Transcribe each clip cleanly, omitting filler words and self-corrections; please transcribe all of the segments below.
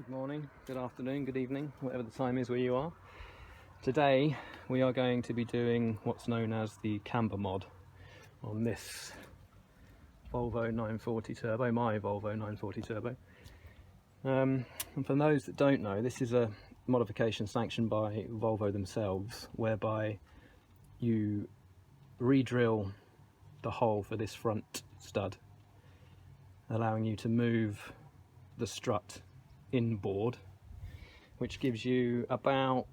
Good morning, good afternoon, good evening, whatever the time is where you are. Today we are going to be doing what's known as the Camber Mod on this Volvo 940 Turbo, my Volvo 940 Turbo. And for those that don't know, this is a modification sanctioned by Volvo themselves, whereby you re-drill the hole for this front stud, allowing you to move the strut inboard, which gives you about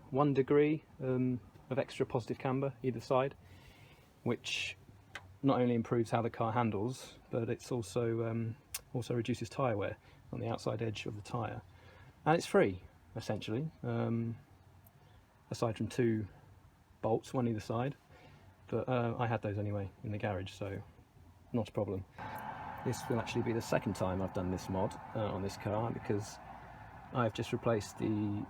1 degree of extra positive camber either side, which not only improves how the car handles, but it's also reduces tyre wear on the outside edge of the tyre, and it's free essentially, aside from 2 bolts, one either side, but I had those anyway in the garage, so not a problem. This will actually be the second time I've done this mod on this car, because I've just replaced the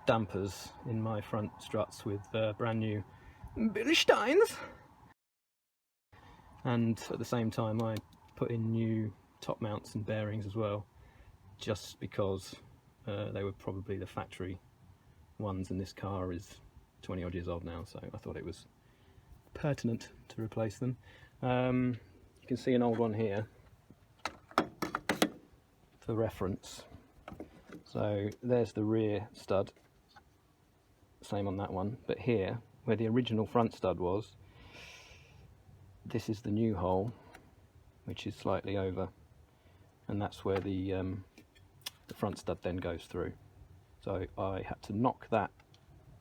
dampers in my front struts with brand new Billy Steins, and at the same time I put in new top mounts and bearings as well, just because they were probably the factory ones, and this car is 20 odd years old now, so I thought it was pertinent to replace them. You can see an old one here for reference. So there's the rear stud, same on that one, but here where the original front stud was, this is the new hole, which is slightly over, and that's where the front stud then goes through. So I had to knock that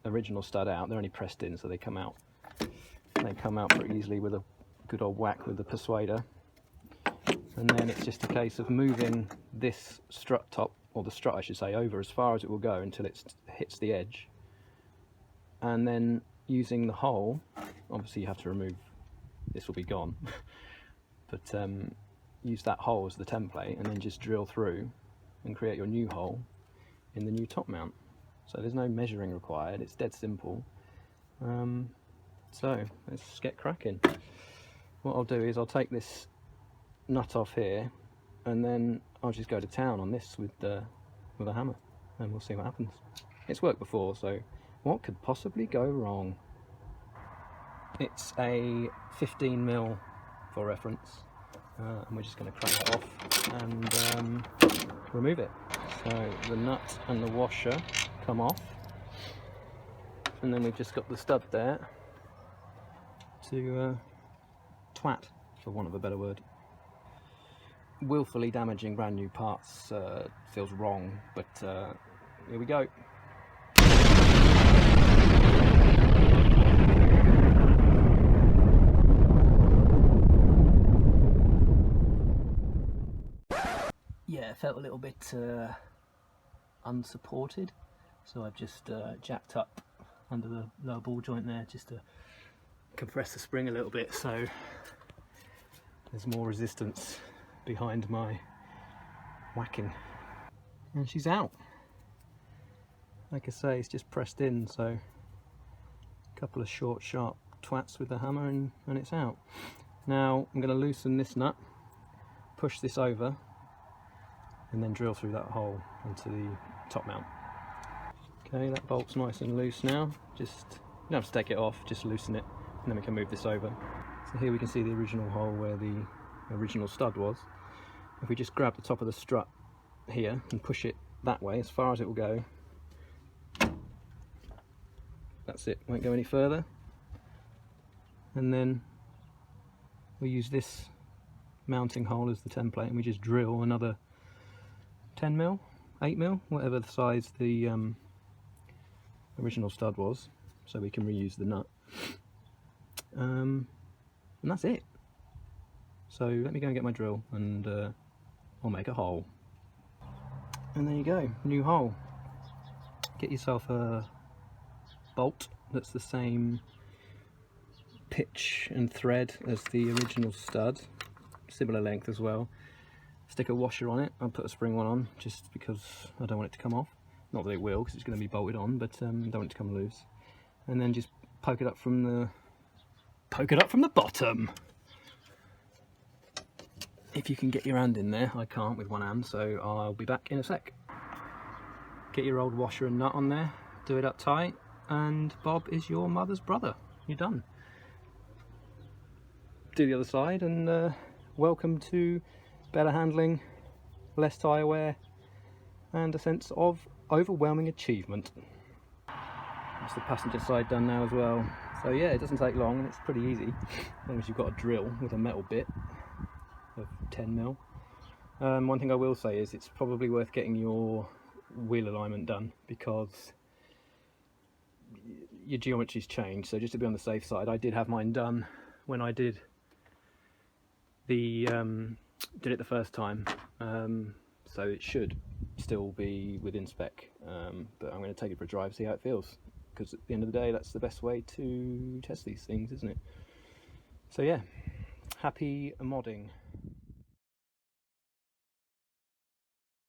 original stud out. They're only pressed in, so they come out pretty easily with a good old whack with the persuader. And then it's just a case of moving this strut top, or the strut I should say, over as far as it will go until it hits the edge, and then using the hole, obviously you have to remove, this will be gone, but use that hole as the template and then just drill through and create your new hole in the new top mount. So there's no measuring required, it's dead simple. So let's get cracking. What I'll do is I'll take this nut off here, and then I'll just go to town on this with a hammer, and we'll see what happens. It's worked before, so what could possibly go wrong? It's a 15mm for reference, and we're just going to crack it off and remove it. So the nut and the washer come off, and then we've just got the stud there to twat, for want of a better word. Willfully damaging brand new parts feels wrong, but here we go. Yeah, it felt a little bit unsupported, so I've just jacked up under the lower ball joint there just to compress the spring a little bit, so there's more resistance behind my whacking. And she's out. Like I say, it's just pressed in, so a couple of short sharp twats with the hammer and it's out. Now I'm going to loosen this nut, push this over, and then drill through that hole into the top mount. Okay, that bolt's nice and loose now. Just, you don't have to take it off, just loosen it, and then we can move this over. So here we can see the original hole where the original stud was. If we just grab the top of the strut here and push it that way as far as it will go, that's it, won't go any further, and then we use this mounting hole as the template, and we just drill another 10mm, 8mm, whatever the size the original stud was, so we can reuse the nut, and that's it. So let me go and get my drill, and I'll make a hole. And there you go, new hole. Get yourself a bolt that's the same pitch and thread as the original stud, similar length as well. Stick a washer on it. I'll put a spring one on just because I don't want it to come off. Not that it will, because it's going to be bolted on, but I don't want it to come loose. And then just poke it up from the bottom. If you can get your hand in there. I can't with one hand, so I'll be back in a sec. get your old washer and nut on there, do it up tight, and Bob is your mother's brother. You're done. Do the other side, and welcome to better handling, less tyre wear, and a sense of overwhelming achievement. That's the passenger side done now as well. So yeah, it doesn't take long and it's pretty easy, as long as you've got a drill with a metal bit of 10mm. One thing I will say is it's probably worth getting your wheel alignment done, because your geometry's changed. So just to be on the safe side, I did have mine done when I did it the first time, so it should still be within spec, but I'm going to take it for a drive, see how it feels, because at the end of the day that's the best way to test these things, isn't it? So yeah, happy modding.